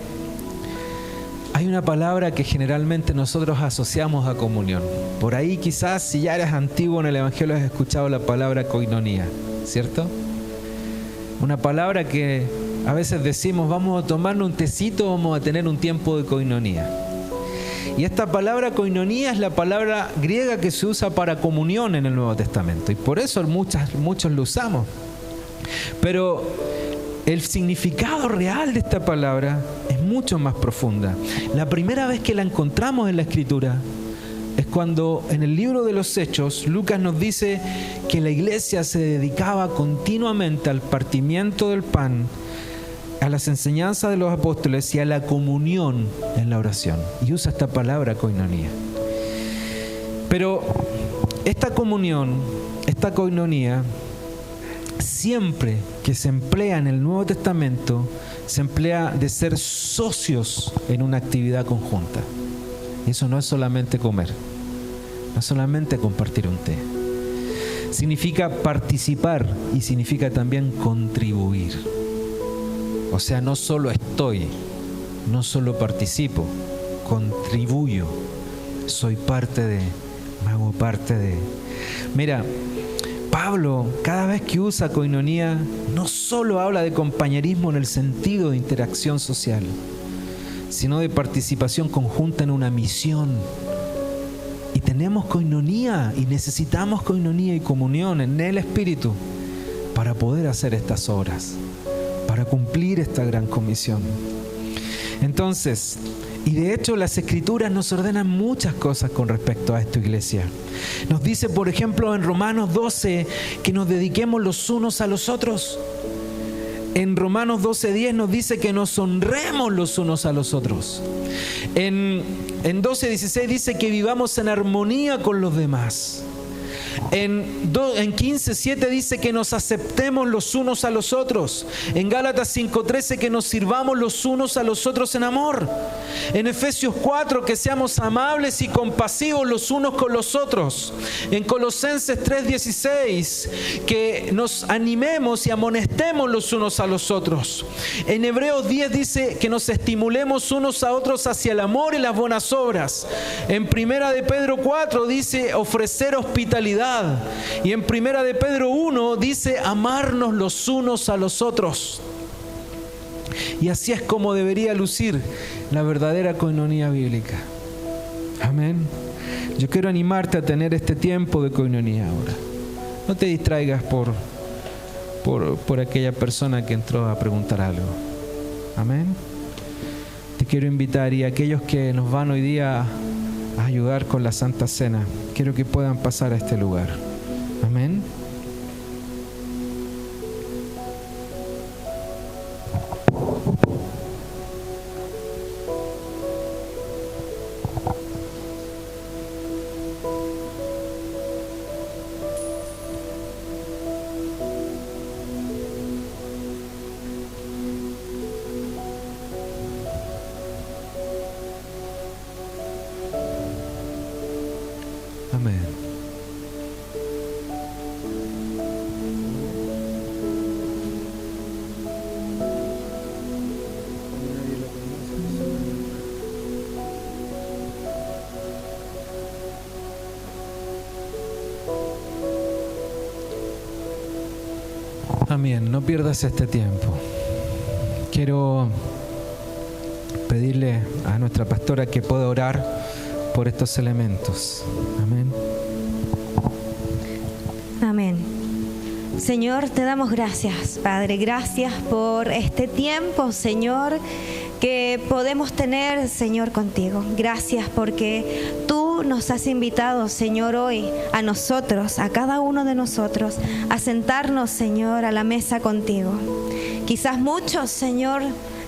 Hay una palabra que generalmente nosotros asociamos a comunión. Por ahí quizás, si ya eres antiguo en el Evangelio, has escuchado la palabra koinonía, ¿cierto? Una palabra que a veces decimos: vamos a tomarnos un tecito, vamos a tener un tiempo de koinonía. Y esta palabra koinonía es la palabra griega que se usa para comunión en el Nuevo Testamento. Y por eso muchos lo usamos. Pero el significado real de esta palabra es mucho más profunda. La primera vez que la encontramos en la Escritura es cuando en el libro de los Hechos, Lucas nos dice que la iglesia se dedicaba continuamente al partimiento del pan, a las enseñanzas de los apóstoles y a la comunión en la oración. Y usa esta palabra koinonía. Pero esta comunión, esta koinonía, siempre que se emplea en el Nuevo Testamento, se emplea de ser socios en una actividad conjunta. Y eso no es solamente comer, no es solamente compartir un té. Significa participar y significa también contribuir. O sea, no solo estoy, no solo participo, contribuyo, soy parte de, me hago parte de. Mira, Pablo, cada vez que usa koinonía, no solo habla de compañerismo en el sentido de interacción social, sino de participación conjunta en una misión. Y tenemos koinonía y necesitamos koinonía y comunión en el Espíritu para poder hacer estas obras. para cumplir esta gran comisión. Entonces, y de hecho las Escrituras nos ordenan muchas cosas con respecto a esto, iglesia. Nos dice, por ejemplo, en Romanos 12, que nos dediquemos los unos a los otros. En Romanos 12:10 nos dice que nos honremos los unos a los otros. En 12:16 dice que vivamos en armonía con los demás. En 15:7 dice que nos aceptemos los unos a los otros. En Gálatas 5:13 que nos sirvamos los unos a los otros en amor. En Efesios 4 que seamos amables y compasivos los unos con los otros. En Colosenses 3:16 que nos animemos y amonestemos los unos a los otros. En Hebreos 10 dice que nos estimulemos unos a otros hacia el amor y las buenas obras. En Primera de Pedro 4 dice ofrecer hospitalidad. Y en Primera de Pedro 1 dice amarnos los unos a los otros. Y así es como debería lucir la verdadera coinonía bíblica. Amén. Yo quiero animarte a tener este tiempo de coinonía ahora. No te distraigas por aquella persona que entró a preguntar algo. Amén. Te quiero invitar, y aquellos que nos van hoy día a ayudar con la Santa Cena, quiero que puedan pasar a este lugar. Amén. Amén. Amén. No pierdas este tiempo. Quiero pedirle a nuestra pastora que pueda orar por estos elementos. Amén. Amén. Señor, te damos gracias, Padre. Gracias por este tiempo, Señor, que podemos tener, Señor, contigo. Gracias porque tú nos has invitado, Señor, hoy a nosotros, a cada uno de nosotros, a sentarnos, Señor, a la mesa contigo. Quizás muchos, Señor,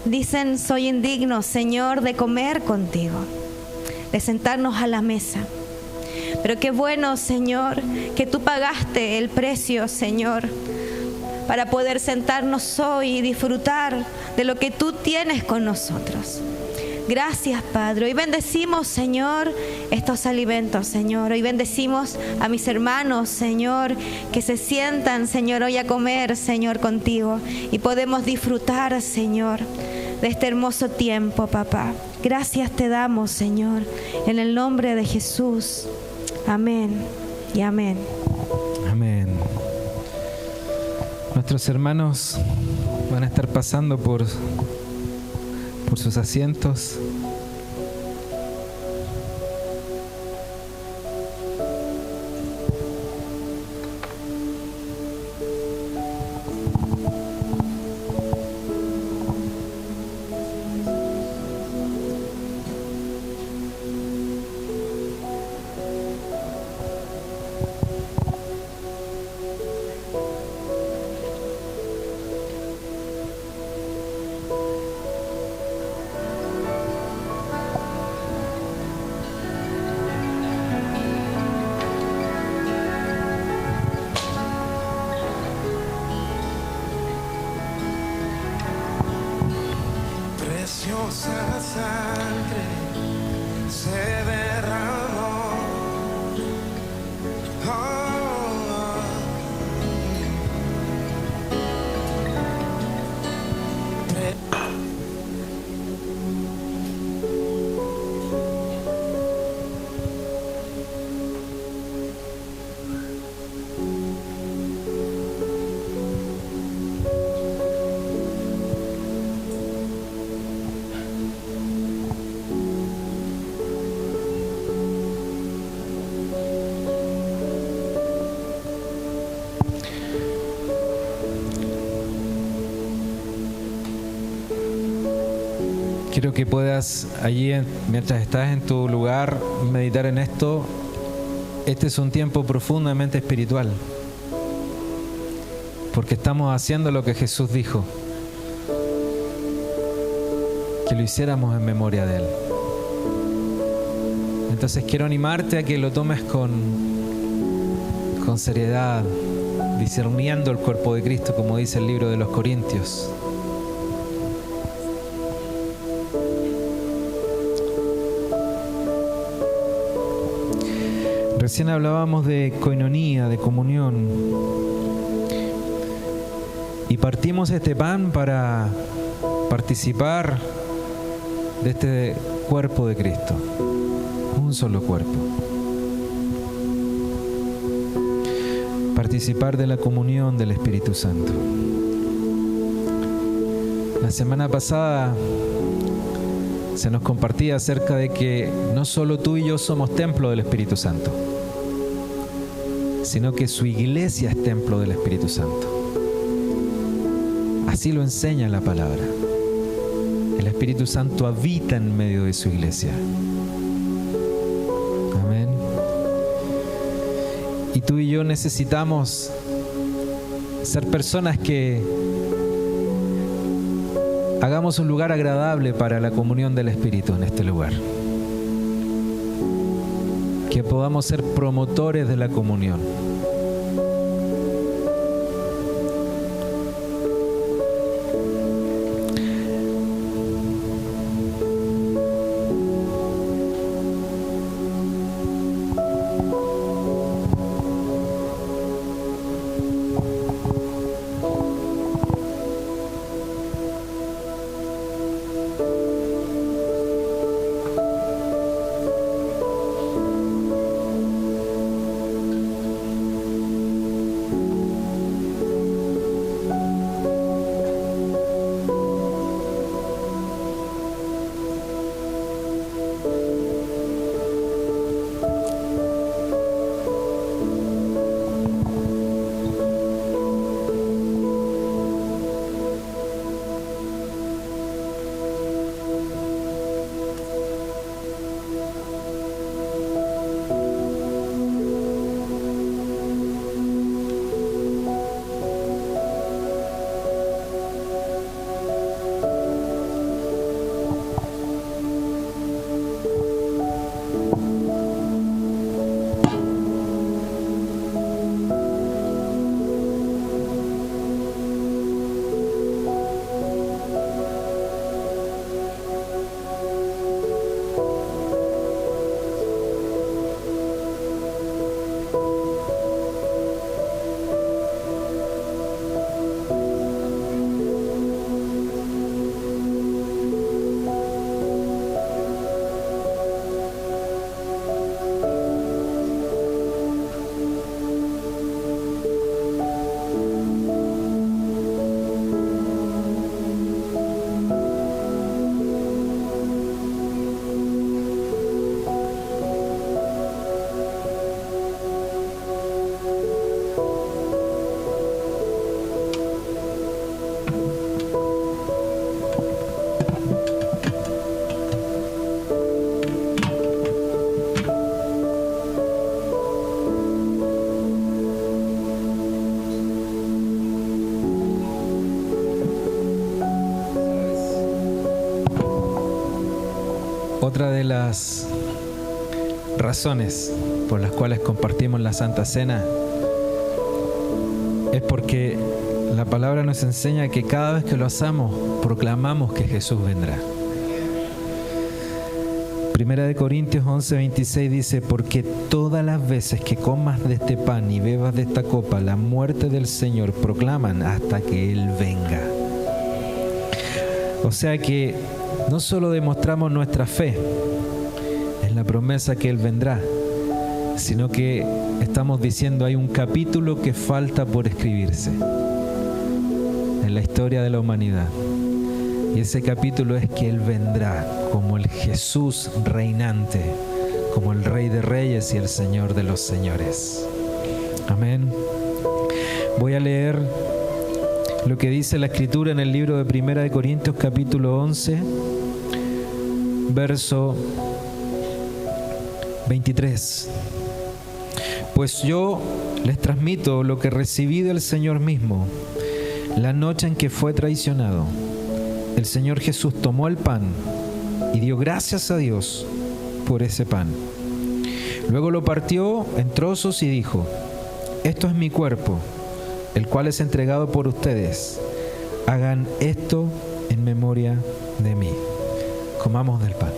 dicen, soy indigno, Señor, de comer contigo, de sentarnos a la mesa. Pero qué bueno, Señor, que tú pagaste el precio, Señor, para poder sentarnos hoy y disfrutar de lo que tú tienes con nosotros. Gracias, Padre. Hoy bendecimos, Señor, estos alimentos, Señor. Hoy bendecimos a mis hermanos, Señor, que se sientan, Señor, hoy a comer, Señor, contigo. Y podemos disfrutar, Señor, de este hermoso tiempo, papá. Gracias te damos, Señor, en el nombre de Jesús. Amén y amén. Amén. Nuestros hermanos van a estar pasando por sus asientos. Preciosa sangre se derramó. Quiero que puedas allí, mientras estás en tu lugar, meditar en esto. Este es un tiempo profundamente espiritual, porque estamos haciendo lo que Jesús dijo, que lo hiciéramos en memoria de Él. Entonces quiero animarte a que lo tomes con seriedad, discerniendo el cuerpo de Cristo, como dice el libro de los Corintios. Recién hablábamos de koinonía, de comunión, y partimos este pan para participar de este cuerpo de Cristo, un solo cuerpo. Participar de la comunión del Espíritu Santo. La semana pasada se nos compartía acerca de que no solo tú y yo somos templo del Espíritu Santo, sino que su iglesia es templo del Espíritu Santo. Así lo enseña la palabra. El Espíritu Santo habita en medio de su iglesia. Amén. Y tú y yo necesitamos ser personas que hagamos un lugar agradable para la comunión del Espíritu en este lugar. Que podamos ser promotores de la comunión. Otra de las razones por las cuales compartimos la Santa Cena es porque la palabra nos enseña que cada vez que lo hacemos, proclamamos que Jesús vendrá. Primera de Corintios 11:26 dice: porque todas las veces que comas de este pan y bebas de esta copa, la muerte del Señor proclaman hasta que Él venga. O sea que no solo demostramos nuestra fe en la promesa que Él vendrá, sino que estamos diciendo hay un capítulo que falta por escribirse en la historia de la humanidad. Y ese capítulo es que Él vendrá como el Jesús reinante, como el Rey de Reyes y el Señor de los Señores. Amén. Voy a leer lo que dice la Escritura en el libro de Primera de Corintios capítulo 11, verso 23. Pues yo les transmito lo que recibí del Señor mismo. La noche en que fue traicionado, el Señor Jesús tomó el pan y dio gracias a Dios por ese pan. Luego lo partió en trozos y dijo: esto es mi cuerpo, el cual es entregado por ustedes. Hagan esto en memoria de mí. Comamos del pan.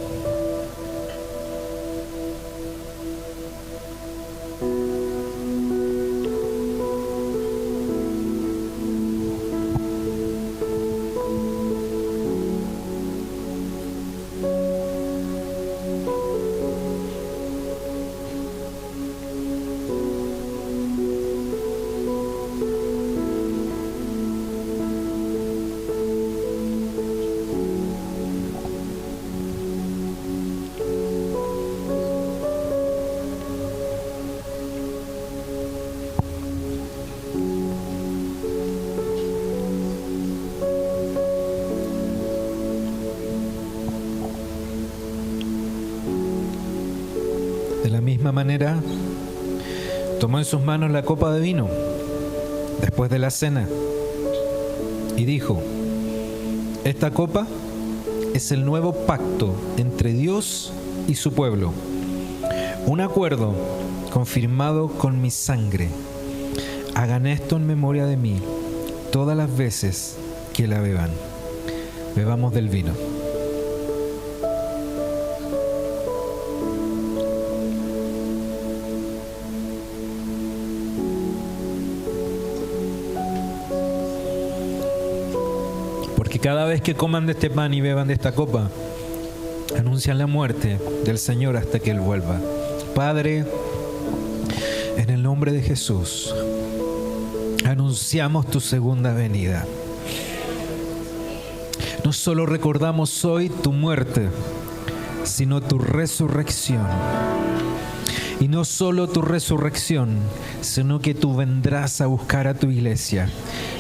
De la misma manera, tomó en sus manos la copa de vino después de la cena y dijo: esta copa es el nuevo pacto entre Dios y su pueblo, un acuerdo confirmado con mi sangre. Hagan esto en memoria de mí todas las veces que la beban. Bebamos del vino. Porque cada vez que coman de este pan y beban de esta copa, anuncian la muerte del Señor hasta que Él vuelva. Padre, en el nombre de Jesús, anunciamos tu segunda venida. No solo recordamos hoy tu muerte, sino tu resurrección. Y no solo tu resurrección, sino que tú vendrás a buscar a tu iglesia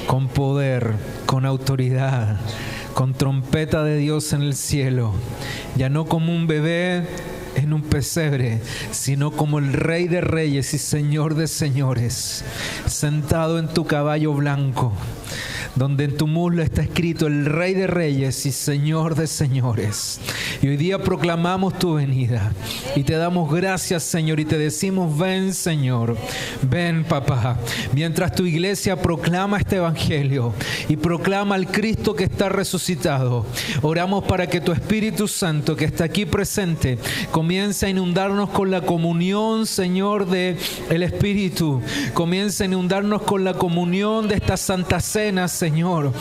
con poder, con autoridad, con trompeta de Dios en el cielo, ya no como un bebé en un pesebre, sino como el Rey de Reyes y Señor de Señores, sentado en tu caballo blanco, donde en tu muslo está escrito el Rey de Reyes y Señor de Señores. Y hoy día proclamamos tu venida y te damos gracias, Señor, y te decimos: ven, Señor, ven, papá. Mientras tu iglesia proclama este evangelio y proclama al Cristo que está resucitado, oramos para que tu Espíritu Santo, que está aquí presente, comience a inundarnos con la comunión, Señor, de el Espíritu. Comience a inundarnos con la comunión de esta Santa Cena, Señor.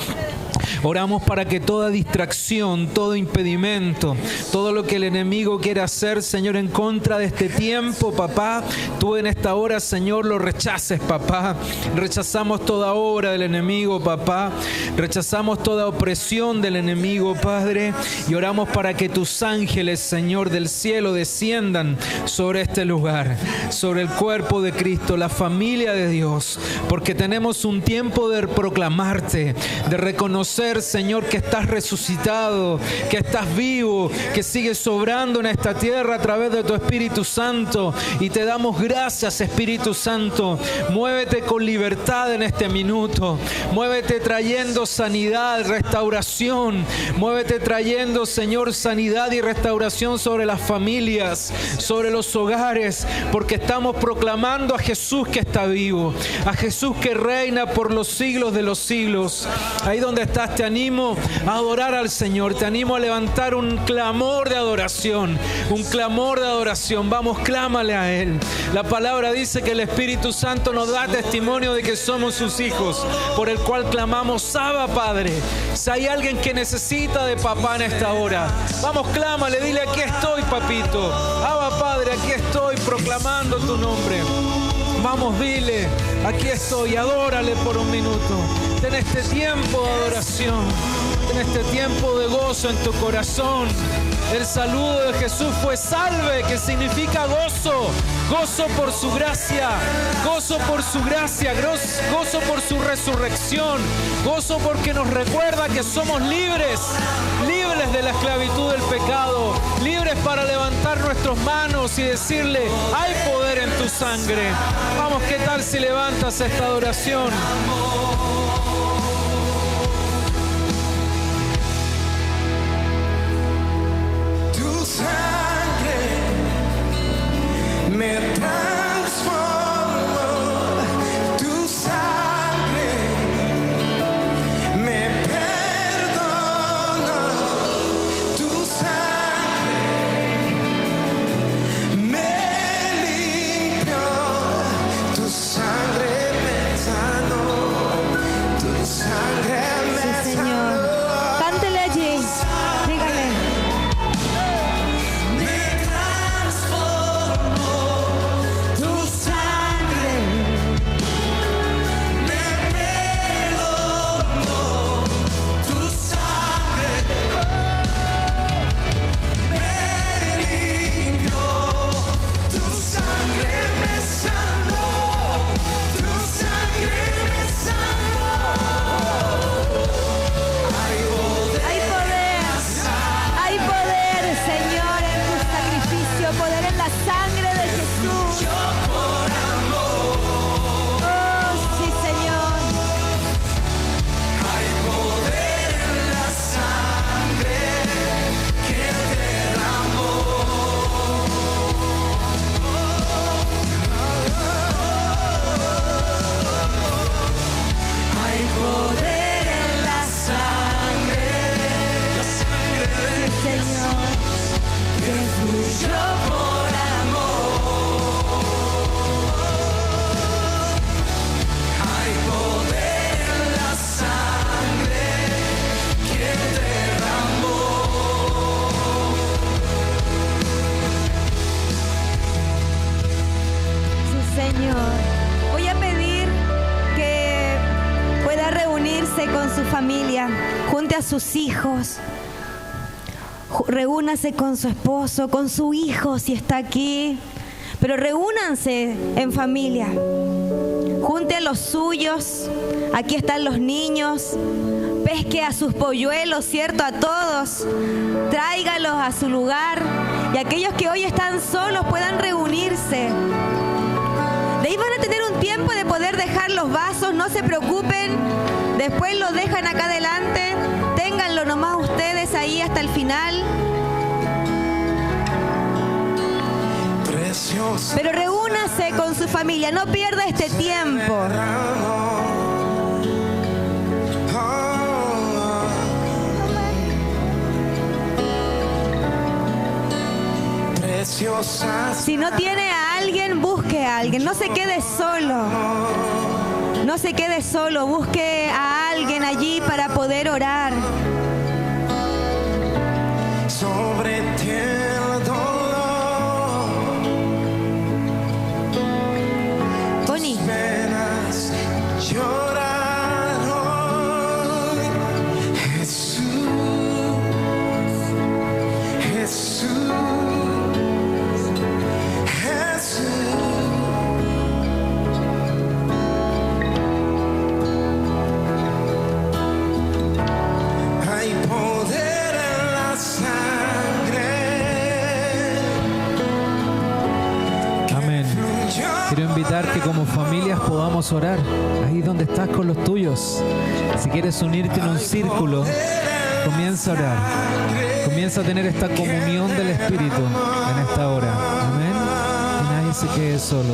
Oramos para que toda distracción, todo impedimento, todo lo que el enemigo quiera hacer, Señor, en contra de este tiempo, papá, tú en esta hora, Señor, lo rechaces, papá. Rechazamos toda obra del enemigo, papá. Rechazamos toda opresión del enemigo, Padre. Y oramos para que tus ángeles, Señor, del cielo desciendan sobre este lugar, sobre el cuerpo de Cristo, la familia de Dios, porque tenemos un tiempo de proclamarte, de reconocer, Señor, que estás resucitado, que estás vivo, que sigues sobrando en esta tierra a través de tu Espíritu Santo. Y te damos gracias, Espíritu Santo. Muévete con libertad en este minuto. Muévete trayendo sanidad, restauración. Muévete trayendo, Señor, sanidad y restauración sobre las familias, sobre los hogares, porque estamos proclamando a Jesús que está vivo, a Jesús que reina por los siglos de los siglos. Ahí donde estás, te animo a adorar al Señor, te animo a levantar un clamor de adoración, un clamor de adoración. Vamos, clámale a Él. La palabra dice que el Espíritu Santo nos da testimonio de que somos sus hijos, por el cual clamamos: Abba, Padre. Si hay alguien que necesita de papá en esta hora, vamos, clámale, dile: aquí estoy, papito. Abba, Padre, aquí estoy proclamando tu nombre. Vamos, dile: aquí estoy, adórale por un minuto. Ten este tiempo de adoración, ten este tiempo de gozo en tu corazón. El saludo de Jesús fue salve, que significa gozo. Gozo por su gracia, gozo por su gracia, gozo por su resurrección, gozo porque nos recuerda que somos libres, libres libres de la esclavitud del pecado, libres para levantar nuestras manos y decirle, hay poder en tu sangre. Vamos, ¿qué tal si levantas esta adoración? Tu sangre me transformó, tu sangre me perdonó, tu sangre me limpió, tu sangre me sanó, tu sangre me Sí, Señor. sanó. Cántele allí. Dígale. Me transformó, tu sangre me perdonó, tu sangre me limpió, tu sangre me sanó, tu sangre me sanó. Hay poder, Señor, en tu sacrificio, poder en la sangre de Jesús. Oh, sí, Señor. Hay poder en la sangre que derramó. Hay poder en la sangre, Sí, Señor. que fluyó por amor. Hay poder en la sangre que derramó. Sí, Señor. Voy a pedir que pueda reunirse con su familia, junte a sus hijos, reúnase con su esposo, con su hijo si está aquí, pero reúnanse en familia, junte a los suyos, aquí están los niños, pesque a sus polluelos, ¿cierto? A todos, tráigalos a su lugar y aquellos que hoy están solos puedan reunirse. De ahí van a tener un tiempo de poder dejar los vasos, no se preocupen, después los dejan acá adelante, ténganlo nomás ustedes ahí hasta el final, Preciosa pero reúnase con su familia, no pierda este tiempo. preciosa Si no tiene a alguien, busque a alguien, no se quede solo. No se quede solo, busque a alguien allí para poder orar. sobre ti el dolor. Bonnie. Penas lloraron. Jesús, Jesús, Jesús. Hay poder en la sangre. Amén. Quiero invitar que como familias podamos orar ahí donde estás con los tuyos. Si quieres unirte en un círculo, comienza a orar. Comienza a tener esta comunión del Espíritu en esta hora. Amén. Y nadie se quede solo.